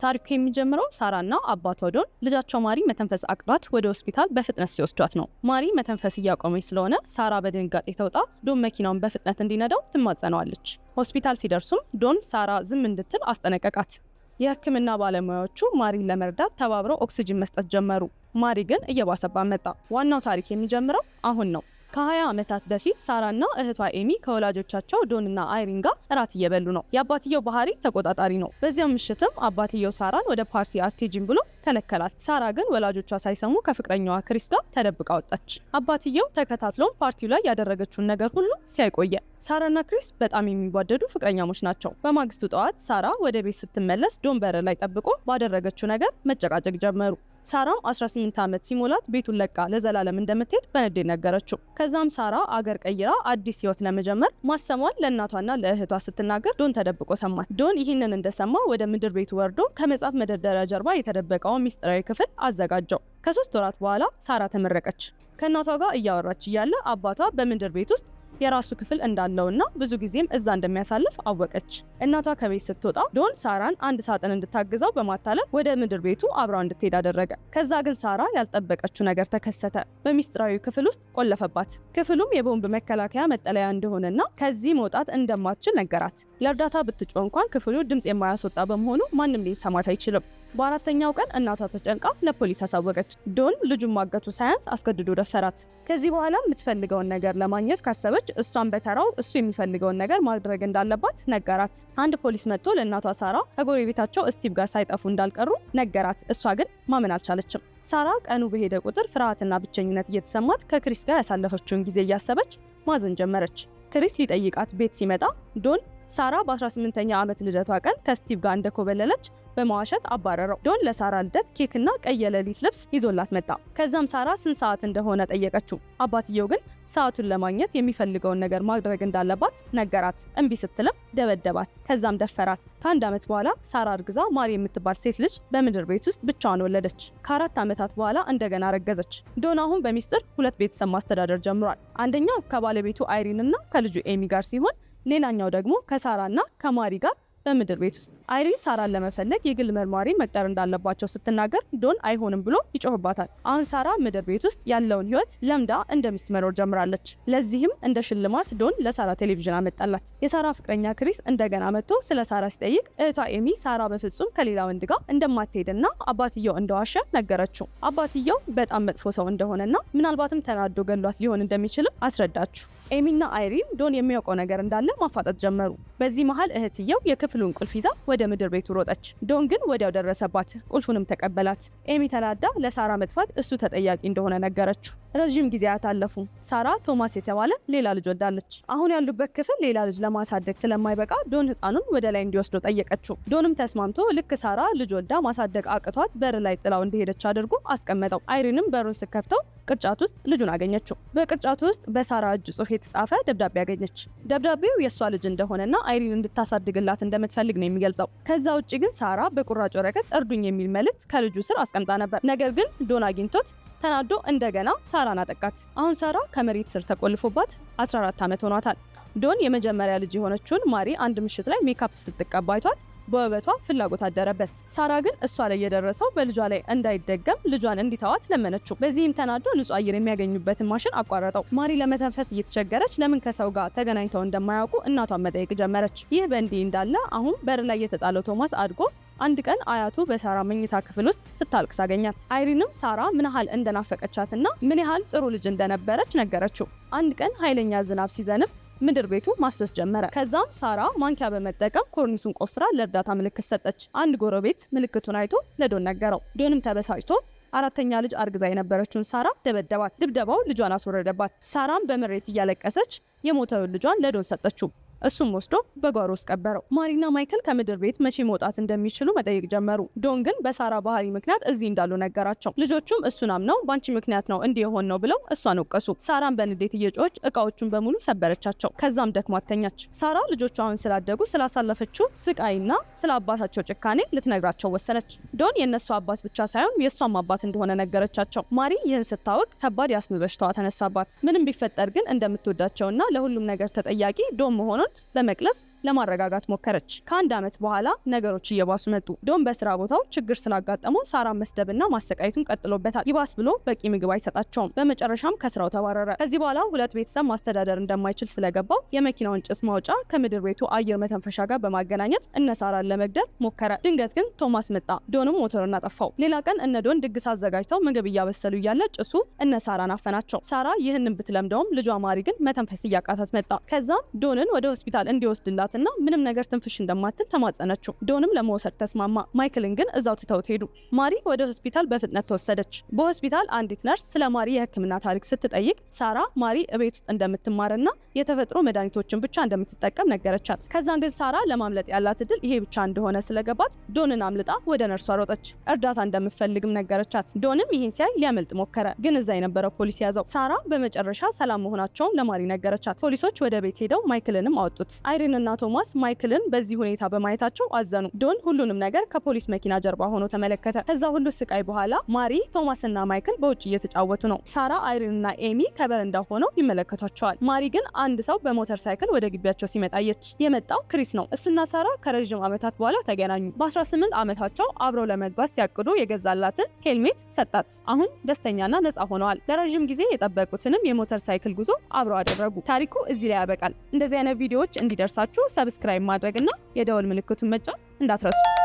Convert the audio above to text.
ታሪኩ የሚጀምረው ሳራና አባቷ ዶን ልጃቸው ማሪ መተንፈስ አቅቷት ወደ ሆስፒታል በፍጥነት ሲወስዷት ነው። ማሪ መተንፈስ እያቆመች ስለሆነ ሳራ በድንጋጤ ተውጣ ዶን መኪናውን በፍጥነት እንዲነዳው ትማጸነዋለች። ሆስፒታል ሲደርሱም ዶን ሳራ ዝም እንድትል አስጠነቀቃት። የሕክምና ባለሙያዎቹ ማሪን ለመርዳት ተባብረው ኦክሲጅን መስጠት ጀመሩ። ማሪ ግን እየባሰባት መጣ። ዋናው ታሪክ የሚጀምረው አሁን ነው። ከ20 ዓመታት በፊት ሳራና እህቷ ኤሚ ከወላጆቻቸው ዶንና አይሪን ጋር እራት እየበሉ ነው። የአባትየው ባህሪ ተቆጣጣሪ ነው። በዚያም ምሽትም አባትየው ሳራን ወደ ፓርቲ አትሄጂም ብሎ ከለከላት። ሳራ ግን ወላጆቿ ሳይሰሙ ከፍቅረኛዋ ክሪስ ጋር ተደብቃ ወጣች። አባትየው ተከታትሎም ፓርቲው ላይ ያደረገችውን ነገር ሁሉ ሲያይቆየ። ሳራና ክሪስ በጣም የሚዋደዱ ፍቅረኛሞች ናቸው። በማግስቱ ጠዋት ሳራ ወደ ቤት ስትመለስ ዶን በር ላይ ጠብቆ ባደረገችው ነገር መጨቃጨቅ ጀመሩ። ሳራም 18 ዓመት ሲሞላት ቤቱን ለቃ ለዘላለም እንደምትሄድ በንዴት ነገረችው። ከዛም ሳራ አገር ቀይራ አዲስ ህይወት ለመጀመር ማሰሟን ለእናቷና ለእህቷ ስትናገር ዶን ተደብቆ ሰማት። ዶን ይህንን እንደሰማ ወደ ምድር ቤቱ ወርዶ ከመጽሐፍ መደርደሪያ ጀርባ የተደበቀውን ሚስጥራዊ ክፍል አዘጋጀው። ከ3 ወራት በኋላ ሳራ ተመረቀች። ከእናቷ ጋር እያወራች እያለ አባቷ በምድር ቤት ውስጥ የራሱ ክፍል እንዳለውና ብዙ ጊዜም እዛ እንደሚያሳልፍ አወቀች። እናቷ ከቤት ስትወጣ ዶን ሳራን አንድ ሳጥን እንድታግዘው በማታለል ወደ ምድር ቤቱ አብራው እንድትሄድ አደረገ። ከዛ ግን ሳራ ያልጠበቀችው ነገር ተከሰተ። በሚስጥራዊ ክፍል ውስጥ ቆለፈባት። ክፍሉም የቦምብ መከላከያ መጠለያ እንደሆነና ከዚህ መውጣት እንደማትችል ነገራት። ለእርዳታ ብትጮህ እንኳን ክፍሉ ድምጽ የማያስወጣ በመሆኑ ማንም ሊሰማት አይችልም። በአራተኛው ቀን እናቷ ተጨንቃ ለፖሊስ አሳወቀች። ዶን ልጁን ማገቱ ሳያንስ አስገድዶ ደፈራት። ከዚህ በኋላ የምትፈልገውን ነገር ለማግኘት ካሰበች እሷን በተራው እሱ የሚፈልገውን ነገር ማድረግ እንዳለባት ነገራት። አንድ ፖሊስ መጥቶ ለእናቷ ሳራ ከጎረቤታቸው ስቲቭ ጋር ሳይጠፉ እንዳልቀሩ ነገራት። እሷ ግን ማመን አልቻለችም። ሳራ ቀኑ በሄደ ቁጥር ፍርሃትና ብቸኝነት እየተሰማት ከክሪስ ጋር ያሳለፈችውን ጊዜ እያሰበች ማዘን ጀመረች። ክሪስ ሊጠይቃት ቤት ሲመጣ ዶን ሳራ በ18ኛ ዓመት ልደቷ ቀን ከስቲቭ ጋር እንደኮበለለች በመዋሸት አባረረው። ዶን ለሳራ ልደት ኬክና ቀይ የሌሊት ልብስ ይዞላት መጣ። ከዛም ሳራ ስንት ሰዓት እንደሆነ ጠየቀችው። አባትየው ግን ሰዓቱን ለማግኘት የሚፈልገውን ነገር ማድረግ እንዳለባት ነገራት። እምቢ ስትልም ደበደባት። ከዛም ደፈራት። ከ1 ዓመት በኋላ ሳራ እርግዛ ማሪ የምትባል ሴት ልጅ በምድር ቤት ውስጥ ብቻዋን ወለደች። ከ4 ዓመታት በኋላ እንደገና ረገዘች። ዶን አሁን በሚስጥር 2 ቤተሰብ ማስተዳደር ጀምሯል። አንደኛው ከባለቤቱ አይሪንና ከልጁ ኤሚ ጋር ሲሆን ሌላኛው ደግሞ ከሳራና ከማሪ ጋር በምድር ቤት ውስጥ። አይሪን ሳራን ለመፈለግ የግል መርማሪ መቅጠር እንዳለባቸው ስትናገር ዶን አይሆንም ብሎ ይጮህባታል። አሁን ሳራ ምድር ቤት ውስጥ ያለውን ህይወት ለምዳ እንደ ሚስት መኖር ጀምራለች። ለዚህም እንደ ሽልማት ዶን ለሳራ ቴሌቪዥን አመጣላት። የሳራ ፍቅረኛ ክሪስ እንደገና መጥቶ ስለ ሳራ ሲጠይቅ እህቷ ኤሚ ሳራ በፍጹም ከሌላ ወንድ ጋር እንደማትሄድና አባትየው እንደዋሸ ነገረችው። አባትየው በጣም መጥፎ ሰው እንደሆነና ምናልባትም ተናዶ ገሏት ሊሆን እንደሚችልም አስረዳችው። ኤሚና አይሪን ዶን የሚያውቀው ነገር እንዳለ ማፋጠጥ ጀመሩ። በዚህ መሃል እህትየው የክፍሉን ቁልፍ ይዛ ወደ ምድር ቤቱ ሮጠች። ዶን ግን ወዲያው ደረሰባት። ቁልፉንም ተቀበላት። ኤሚ ተናዳ ለሳራ መጥፋት እሱ ተጠያቂ እንደሆነ ነገረችው። ረጅም ጊዜያት አለፉ። ሳራ ቶማስ የተባለ ሌላ ልጅ ወልዳለች። አሁን ያሉበት ክፍል ሌላ ልጅ ለማሳደግ ስለማይበቃ ዶን ህፃኑን ወደ ላይ እንዲወስደው ጠየቀችው። ዶንም ተስማምቶ ልክ ሳራ ልጅ ወልዳ ማሳደግ አቅቷት በር ላይ ጥላው እንደሄደች አድርጎ አስቀመጠው። አይሪንም በሩን ስትከፍተው ቅርጫት ውስጥ ልጁን አገኘችው። በቅርጫቱ ውስጥ በሳራ እጅ ጽሑፍ የተጻፈ ደብዳቤ አገኘች። ደብዳቤው የሷ ልጅ እንደሆነና አይሪን እንድታሳድግላት እንደምትፈልግ ነው የሚገልጸው። ከዛ ውጪ ግን ሳራ በቁራጭ ወረቀት እርዱኝ የሚል መልእክት ከልጁ ስር አስቀምጣ ነበር። ነገር ግን ዶን አግኝቶት ተናዶ እንደገና ሳራን አጠቃት። አሁን ሳራ ከመሬት ስር ተቆልፎባት 14 ዓመት ሆኗታል። ዶን የመጀመሪያ ልጅ የሆነችውን ማሪ አንድ ምሽት ላይ ሜካፕ ስትቀባ አይቷት በውበቷ ፍላጎት አደረበት። ሳራ ግን እሷ ላይ የደረሰው በልጇ ላይ እንዳይደገም ልጇን እንዲተዋት ለመነችው። በዚህም ተናዶ ንጹህ አየር የሚያገኙበትን ማሽን አቋረጠው። ማሪ ለመተንፈስ እየተቸገረች ለምን ከሰው ጋር ተገናኝተው እንደማያውቁ እናቷን መጠየቅ ጀመረች። ይህ በእንዲህ እንዳለ አሁን በር ላይ የተጣለው ቶማስ አድጎ አንድ ቀን አያቱ በሳራ መኝታ ክፍል ውስጥ ስታልቅስ አገኛት። አይሪንም ሳራ ምን ያህል እንደናፈቀቻትና ምን ያህል ጥሩ ልጅ እንደነበረች ነገረችው። አንድ ቀን ኃይለኛ ዝናብ ሲዘንብ ምድር ቤቱ ማሰስ ጀመረ። ከዛም ሳራ ማንኪያ በመጠቀም ኮርኒሱን ቆፍራ ለእርዳታ ምልክት ሰጠች። አንድ ጎረቤት ምልክቱን አይቶ ለዶን ነገረው። ዶንም ተበሳጭቶ 4ኛ ልጅ አርግዛ የነበረችውን ሳራ ደበደባት። ድብደባው ልጇን አስወረደባት። ሳራም በመሬት እያለቀሰች የሞተውን ልጇን ለዶን ሰጠችው። እሱም ወስዶ በጓሮ ውስጥ ቀበረው። ማሪና ማይክል ከምድር ቤት መቼ መውጣት እንደሚችሉ መጠየቅ ጀመሩ። ዶን ግን በሳራ ባህሪ ምክንያት እዚህ እንዳሉ ነገራቸው። ልጆቹም እሱን አምነው ባንቺ ምክንያት ነው እንዲህ የሆን ነው ብለው እሷን ወቀሱ። ሳራን በንዴት እየጮኸች እቃዎቹን በሙሉ ሰበረቻቸው። ከዛም ደክሟት ተኛች። ሳራ ልጆቹ አሁን ስላደጉ ስላሳለፈችው ስቃይና ስለ አባታቸው ጭካኔ ልትነግራቸው ወሰነች። ዶን የእነሱ አባት ብቻ ሳይሆን የእሷም አባት እንደሆነ ነገረቻቸው። ማሪ ይህን ስታወቅ ከባድ የአስም በሽታዋ ተነሳባት። ምንም ቢፈጠር ግን እንደምትወዳቸውና ለሁሉም ነገር ተጠያቂ ዶን መሆኑን በመቅለስ ለማረጋጋት ሞከረች። ከአንድ ዓመት በኋላ ነገሮች እየባሱ መጡ። ዶን በስራ ቦታው ችግር ስላጋጠመው ሳራ መስደብና ማሰቃየቱን ቀጥሎበታል። ይባስ ብሎ በቂ ምግብ አይሰጣቸውም። በመጨረሻም ከስራው ተባረረ። ከዚህ በኋላ ሁለት ቤተሰብ ማስተዳደር እንደማይችል ስለገባው የመኪናውን ጭስ ማውጫ ከምድር ቤቱ አየር መተንፈሻ ጋር በማገናኘት እነ ሳራን ለመግደል ሞከረ። ድንገት ግን ቶማስ መጣ። ዶንም ሞተሩን አጠፋው። ሌላ ቀን እነ ዶን ድግስ አዘጋጅተው ምግብ እያበሰሉ እያለ ጭሱ እነ ሳራን አፈናቸው። ሳራ ይህንን ብትለምደውም ልጇ ማሪ ግን መተንፈስ እያቃታት መጣ። ከዛም ዶንን ወደ ሆስፒታል እንዲወስድላትና ምንም ነገር ትንፍሽ እንደማትል ተማጸነችው። ዶንም ለመውሰድ ተስማማ። ማይክልን ግን እዛው ትተውት ሄዱ። ማሪ ወደ ሆስፒታል በፍጥነት ተወሰደች። በሆስፒታል አንዲት ነርስ ስለ ማሪ የሕክምና ታሪክ ስትጠይቅ ሳራ ማሪ እቤት ውስጥ እንደምትማርና የተፈጥሮ መድኃኒቶችን ብቻ እንደምትጠቀም ነገረቻት። ከዛን ግን ሳራ ለማምለጥ ያላት እድል ይሄ ብቻ እንደሆነ ስለገባት ዶንን አምልጣ ወደ ነርሷ ሮጠች። እርዳታ እንደምትፈልግም ነገረቻት። ዶንም ይሄን ሲያይ ሊያመልጥ ሞከረ፣ ግን እዛ የነበረው ፖሊስ ያዘው። ሳራ በመጨረሻ ሰላም መሆናቸውን ለማሪ ነገረቻት። ፖሊሶች ወደ ቤት ሄደው ማይክልንም አወጡት። አይሪን እና ቶማስ ማይክልን በዚህ ሁኔታ በማየታቸው አዘኑ። ዶን ሁሉንም ነገር ከፖሊስ መኪና ጀርባ ሆኖ ተመለከተ። ከዛ ሁሉ ስቃይ በኋላ ማሪ፣ ቶማስ እና ማይክል በውጭ እየተጫወቱ ነው። ሳራ፣ አይሪን እና ኤሚ ከበረንዳ ሆነው ይመለከቷቸዋል። ማሪ ግን አንድ ሰው በሞተር ሳይክል ወደ ግቢያቸው ሲመጣየች። የመጣው ክሪስ ነው። እሱና ሳራ ከረጅም ዓመታት በኋላ ተገናኙ። በ18 ዓመታቸው አብረው ለመጓዝ ሲያቅዱ የገዛላትን ሄልሜት ሰጣት። አሁን ደስተኛና ነፃ ሆነዋል። ለረጅም ጊዜ የጠበቁትንም የሞተር ሳይክል ጉዞ አብረው አደረጉ። ታሪኩ እዚህ ላይ ያበቃል። እንደዚህ አይነት ቪዲዮዎች እንዲደርሳችሁ ሰብስክራይብ ማድረግና የደወል ምልክቱን መጫን እንዳትረሱ።